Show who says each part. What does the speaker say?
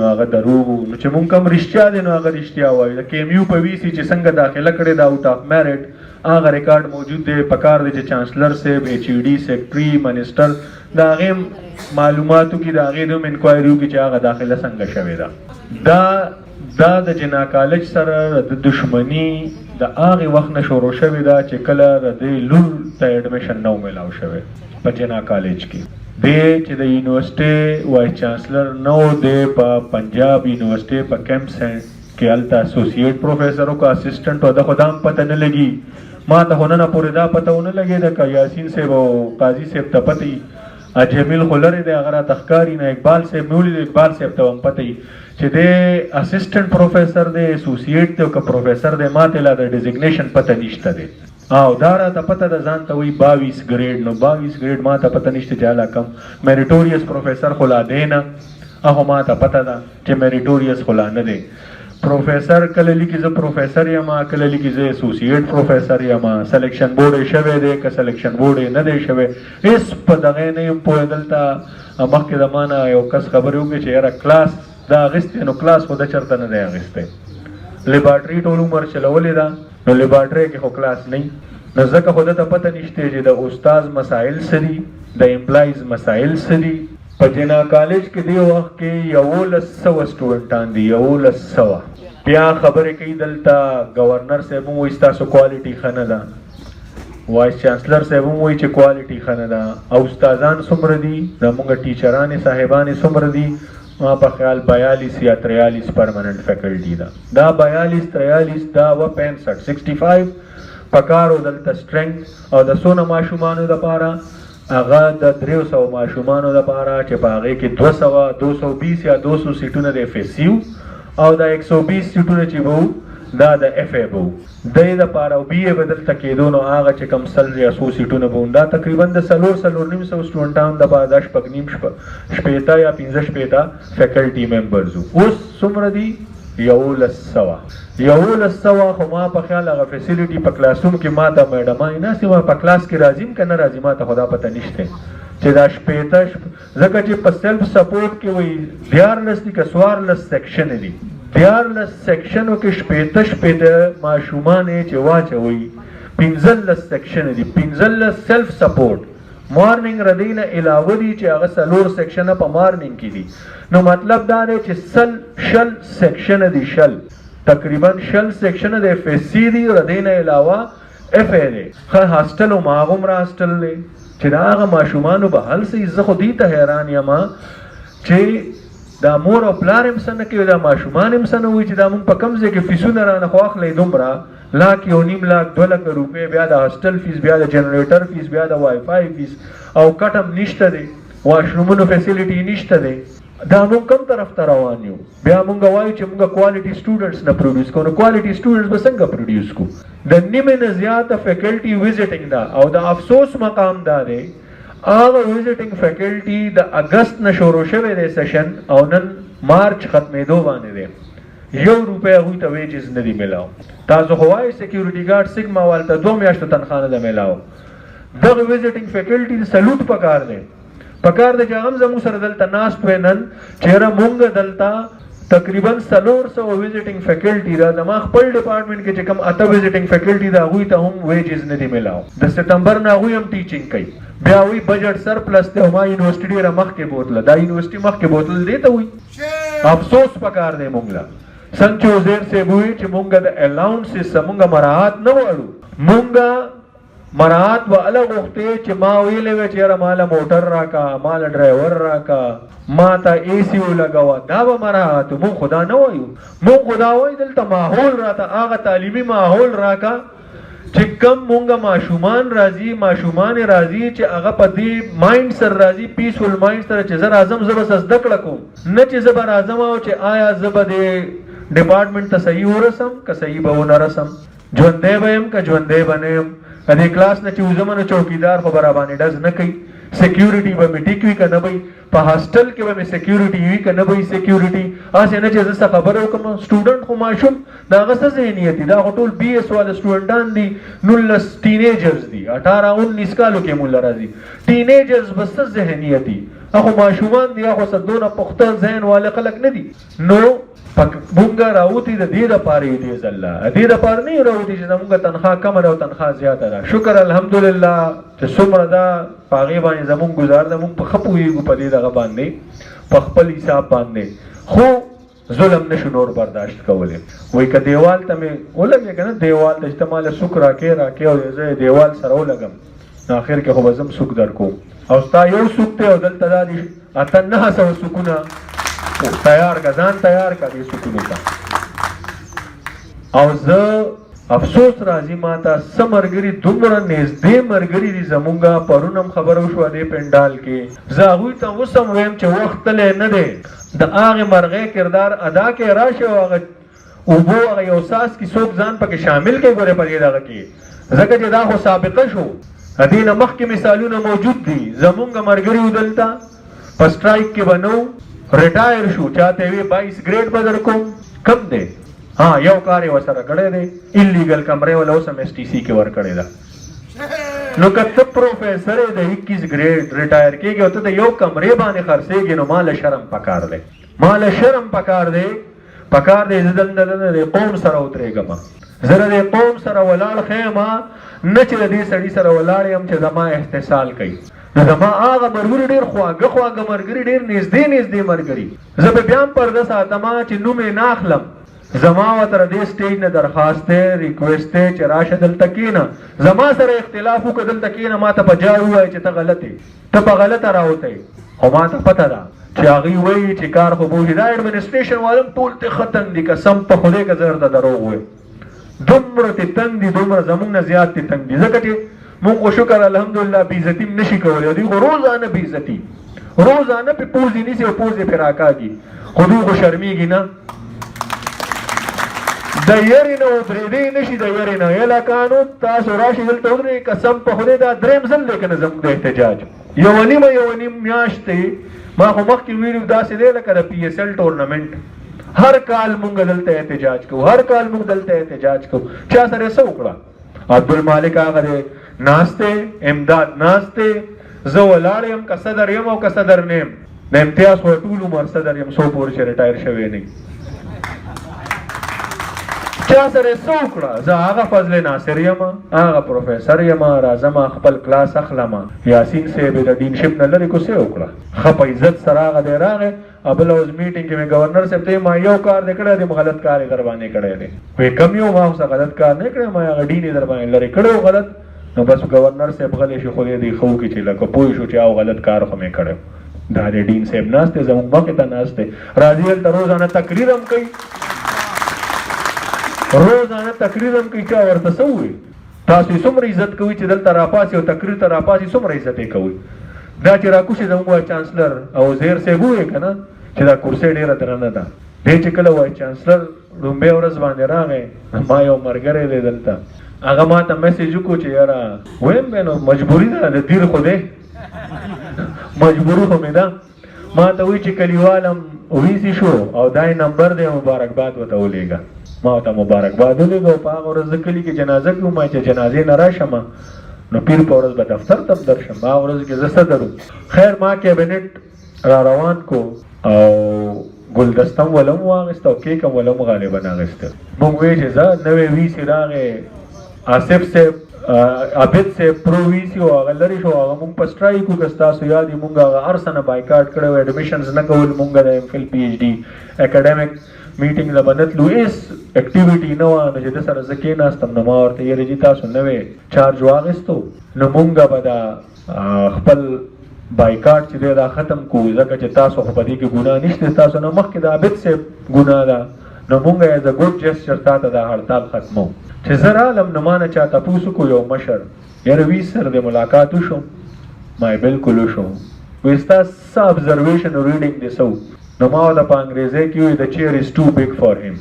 Speaker 1: هغه دروغ نو چې مونږ کوم رښتیا دي نو هغه رښتیا وایي. د کیمیو په وی سي چې څنګه داخله کړې دا آوټ اف میرټ هغه ریکارډ موجود دی. پکار دی چې چانسلر صاحب ایچ ای ډي سیکرټري منسټر د هغې معلوماتو کې د هغې دوم انکوایري وکړي چې هغه داخله څنګه شوې ده. دا د جنا کالج سره د دښمني د هغې وخت نه شروع شوې ده چې کله د دې لور ته ایډمیشن نه و میلاو شوی په جنا کالج کې. دی چې د یونیورسټۍ وایس چانسلر نه و، دی په پنجاب یونیورسټۍ په کیمپ کې هلته اسوسییټ پروفیسر و که اسسټنټ و. د خو دا هم پته نه لګي، ما ته خو نن پورې دا پته ونه لګېده که یاسین صاحب او قاضي صاحب ته پته وي. جمیل خو لرې دی، هغه راته ښکاري نه. اقبال صاحب مې ولید، اقبال صاحب ته هم پته وي چې دی اسسټنټ پروفیسر دی، اسوسییټ دی او که پروفیسر دی، ما ته لا د ډیزګنیشن پته نشته دی. او دا راته پته ده ځان ته وایي 22 ګریډ. نو 22 ګریډ ما ته پته نشته چې هله کم میریټوریس پروفیسر خو لا دی نه. هغه ما ته پته ده چې میریټوریس خو لا نه دی. پروفیسر کله لیکي زه پروفیسر یم، کله لیکي زه اسوسییټ پروفیسر یم. سلیکشن بورډ یې شوی دی که سلیکشن بورډ یې نه دی شوی، هېڅ په دغې نه یم پوهې. دلته مخکې د ما نه یو کس خبرې وکړې چې یاره کلاس دا اخیستی، نو کلاس خو د چېرته نه دی اخیستی. لیبارټري ټول عمر چلولې ده، نو لیبارټرۍ کې خو کلاس نه وي. نو ځکه خو ده ته پته نشته چې د استاز مسایل څه دي، د امپلایز مسایل څه دي. په جنا کالج کې دی وخت کې 1100 سټوډنټان دي، 1100. بیا خبرې کوي دلته گورنر صاحب هم وایي ستاسو کوالټي ښه نه ده، وایس چانسلر صاحب هم وایي چې کوالټي ښه نه ده. او استادان څومره دي زموږ ټیچرانې صاحبانې څومره دي؟ ما په خیال 42 یا 43 پرمننٹ فیکلټي ده. دا 42 43 دا و 65 65 پکارو دلته سټرنګ. او د څونه ماشومانو دپاره؟ هغه د 300 ماشومانو دپاره چې په هغې کې 200 220 یا 200 سیټونه د اف ایس یو او د 120 سیټونه چې به دا د اف ای به و دی دپاره. او بی ای به دلته کېدو، نو هغه چې کوم 100 یا 100 سیټونه به دا تقریبا د 400 سټوډنټانو دپاره دا 6 یا 15 فیکلټي ممبرز وو. اوس څومره دي؟ 1100. خو ما په خیال هغه فیسیلیټي په کلاسروم کې ما ته میډمانې ناستې، ما په کلاس کې راځي که نه راځي ما ته خو دا پته نشته چې دا 15 ځکه چې په سیلف سپورټ کې وایي 14 دي که 14 سیکشن دي. 14 سیکشنو کې 15 ماشومان یې چې واچوئ 15 سیکشن دي. 15 سیلف سپورټ مارننګ ردینه علاوه دي چې هغه 4 سیکشنه په مارننګ کې دي. نو مطلب دا دی چې 100 سیکشنه دي، تقریبا 100 سیکشنه د اف ایس سی دي، ردینه علاوه اف ای دی. ښه هاسټل هم هغومره هاسټل دی چې د هغه ماشومانو به حل سي. زه خو دې ته حیران یم چې دا مور او پلار هم څه نه کوي، دا ماشومان هم څه نه وایي چې دا مونږ په کوم ځای کې فیسونه رانه خو اخلئ دومره 1.5 لاک 2 لکه روپۍ، بیا د هاسټل فیس، بیا د جنریټر فیس، بیا د وای فای فیس، او کټ هم نشته دی، واشرومونو فیسیلیټي نشته دی. دا مونږ کوم طرف ته روان یو؟ بیا مونږ وایو چې مونږ کوالټي سټوډنټس نه پروډیوس کوو. نو کوالټي سټوډنټس به څنګه پروډیوس کوو؟ د نیمې نه زیاته فیکلټي وزټینګ ده. او د افسوس مقام دا دی هغه وزټینګ فیکلټي د اګست نه شروع شوی دی سیشن او نن مارچ ختمېدو باندې دی. 1 روپۍ هغوی ته ویجز نه دي میلاو. تاسو خو وایئ سیکیورټي ګارډ سیګما والته 2 میاشتو تنخوا نه ده میلاو. دغه وزټینګ فیکلټي سلوټ پکار دی، پکار دی چې هغه هم زموږ سره دلته ناست وی نن چې یاره مونږ دلته تقریبا 400 وزټینګ فیکلټي ده. زما خپل ډپارټمنټ کې چې کوم 8 وزټینګ فیکلټي ده هغوی ته هم ویجز نه دي میلاو. د سپتمبر نه هغوی هم ټیچینګ کوي. بیا وایي بجټ سرپلس دی او ما یونیورسټي ډېره مخکې بوتله. دا یونیورسټي مخکې بوتل دی ته وایي افسوس پکار دی مونږ له. څنګه چې عزیر صاحب وایي چې مونږ د الاونسز مونږ مراعات نه غواړو، مونږ مراعات به هله غوښتې چې ما ویلې وی چې یاره ماله موټر راکا، ماله ډرایور راکا، ما ته اے سی ولګوه. دا به مراعات مونږ خو دا نه وایو. مونږ خو دا وایو دلته ماحول راته هغه تعلیمي ماحول راکا چې کم مونږه ماشومان راځي، ماشومان راځي چې هغه په دې مایند سره راځي، پیسفل مایند سره چې زه راځم زه به څه زده کړه کوم، نه چې زه به راځم او چې آیا زه به دې ډپارټمنټ ته صحیح ورسم که صحیح به ونه رسم، ژوندی به یم که ژوندی به نه یم. د دې کلاس نه چې وځم نو چوکیدار خو به راباندې ډز نه کوي. سیکیورټي به مې ټیک وي که نه به په هاسټل کې به مې سیکیورټي وي که نه به سیکیورټي. هسې نه چې زه څه خبره وکړم. سټوډنټ خو ماشوم د هغه څه ذهنیت دي؟ دا خو ټول بي ایس والا سټوډنټان دي، 19 ټینیجرز دي، 18 19 کالو کې موږ راځي. ټینیجرز به څه ذهنیت دي؟ اخو ماشومان دي اخو صدونه پخته ذهن والے خلک نه دي نو مونږه راوتی د دې لپاره دی زله دې لپاره نه راوتی چې زمونږه تنخواه کم او تنخواه زیاته ده شکر الحمدلله چې څومره دا پاغي باندې زمونږ گزار ده مونږ په خپويږو په دې دغه باندې په خپل حساب باندې خو ظلم نشو نور برداشت کوله وای ک دیوال ته مې ولګې کنه دیوال ته استعمال سوک راکې او زه دیوال سره ولګم اخر کې خو بزم سوک درکو او ستا یو سوک ته دلته دادی اته نه سو سکونه تیار کا ځان تیار کا دې سکونه تا او زه افسوس راځي ماته سمرګری دومره نږدې مرګری دي زمونږه پرونم خبرو شو دې پندال کې زه هغوی ته وسم ویم چې وخت تللی نه دی د هغې مرغې کردار ادا کې راشه او هغه اوبو هغه یو ساس کې څوک ځان پکې شامل کې ګورې په دې دغه کې ځکه چې دا خو سابقه شو دې نه مخکې مثالونه موجود دي زمونږ مرګري ودلته په سټرایک کې به نو ریټایر شو چاته وی 22 ګریډ به درکوم کم دی ها یو کار یې ورسره کړی دی انلیګل کمرې ولا اوس هم ایس ټي سي کې ورکړی ده نو که ته پروفیسر د 21 ګریډ ریټایر کېږي او ته د یو کمرې باندې خرڅېږي نو ماله شرم پکار دی ماله شرم پکار دی زه دلته د قوم سره ودرېږم زه د قوم سره ولاړ ښیم نه چې د دې سړي سره ولاړ یم چې زما احتسال کوي نو زما هغه مرګري ډېر خواږه مرګري ډېر نږدې مرګري زه به بیا هم پرده ساتم چې نوم یې نه اخلم زما ورته دې سټیج نه درخواست دی ریکویسټ دی چې راشه دلته کښېنه زما سره اختلاف وکړه دلته کښېنه ما ته په جای ووایه چې ته غلط یې ته په غلطه راوتی خو ما ته پته ده چې هغوی وایي چې کار خو بوشي دا ایډمنسټریشن والم ټول ته ښه تنګ دي قسم په خدای که زه درته دروغ وایم دومره تې تنګ دي دومره زمونږ نه زیات تې تنګ دي ځکه چې مونږ خو شکر الحمدلله بېعزتي هم نشي کولی او دوی خو روزانه بېعزتي روزانه پې پوزې نیسي او پوزې پې راکاږي خو دوی خو شرمېږي نه د یرې نه ودرېدی نشي د یرې نه یلکانو تاسو راشئ دلته ودرېږئ قسم په خدای دا درېیم ځل دی که نه زموږ د احتجاج یوه نیم میاشت دی ما خو مخکې ویلي داسې دی لکه د پي ایس ایل ټورنمنټ هر کال مونږ دلته احتجاج کوو هر کال مونږ دلته احتجاج کوو چا سره یې څه وکړه عبدالمالک هغه دی ناست دی امداد ناست دی زه ولاړ یم که صدر یم او که صدر نه یم د امتیاز خو ټول عمر صدر یم څو پورې چې ریټایر شوی نه چا سره یې څه وکړه زه هغه فضل ناصر یم هغه پروفیسر یم راځم خپل کلاس اخلم یاسین صاحب د ډینشپ نه لرې کو څه وکړه ښه په عزت سره هغه دی راغی او بله اوس میټینګ کې مې ګورنر صاحب ته ما یو کار دی کړی دی غلط کار یې در باندې کړی دی وایي کم یو ما اوسه غلط کار نه کړی ما هغه ډین یې در باندې لرې کړی غلط نو بس ګورنر صاحب غلی شي خو دې ښه وکړي چې لکه پوه شو چې او غلط کار خو مې کړی دا د ډین صاحب ناست دی زموږ مخې ته ناست دی راځي هلته روزانه تقریر هم کوي روزانه تقریر هم کوي چا ورته څه ووایي تاسو یې څومره عزت کوئ چې دلته راپاسې او تقریر ته راپاسې څومره عزت یې کوئ دا چې راکوشي زموږ وایي چانسلر او زیر صاحب ووایي که نه چې دا کرسۍ ډېره درنه ده دی چې کله وایي چانسلر لومبۍ ورځ باندې راغی ما یو ملګری دی دلته هغه ما ته میسیج وکړو چې یاره ویم بیا نو مجبوري ده د دیر خو دی مجبوري خو مې ده ما ته وایي چې کلیوال هم ویسي شو او دا یې نمبر دی مبارکباد ورته ولیږه ما ورته مبارکباد ولیږه او په هغه ورځ زه کلي کې جنازه کوم چې جنازې نه راشم نو پیر په ورځ به دفتر ته هم درشم هغه ورځ کې زه صدر خیر ما کابینټ را روان کو او ګلدسته هم ولم واخېسته او کیک هم ولم غالبا اخېسته موږ وایي چې زه نوی ویسي راغی آصف صاحب عابد صاحب پرو ویسي او هغه لرې شو هغه مونږ په سټرایک وکړه ستاسو یاد وي مونږ هغه هر څه نه بایکاټ کړی و ایډمیشنز نه کول مونږ د ایم فل پي ایچ ډي اکیډمیک میټینګ له به نه تلو هېڅ اکټیویټي نه وه نو چې ده سره زه کېناستم نو ما ورته یاره جي تاسو نوی چارج واخېستو نو مونږ به دا خپل بایکاټ چې دی دا ختم کړو ځکه چې تاسو خو په دې کې ګناه نشته تاسو نه مخکې د عابد صاحب ګناه ده نو مونږ ایز ا ګوډ جسچر تا ته دا هړتال ختمو چې زه رالم نو ما نه چا تپوس وکړو یو مشر یاره وي سر د ملاقات وشو ما یې بالکل وشو وایي ستا څه ابزرویشن او ریډینګ دې څه نو ما ورته په انګریزۍ کې وایي د چیر از ټو بګ فار هیم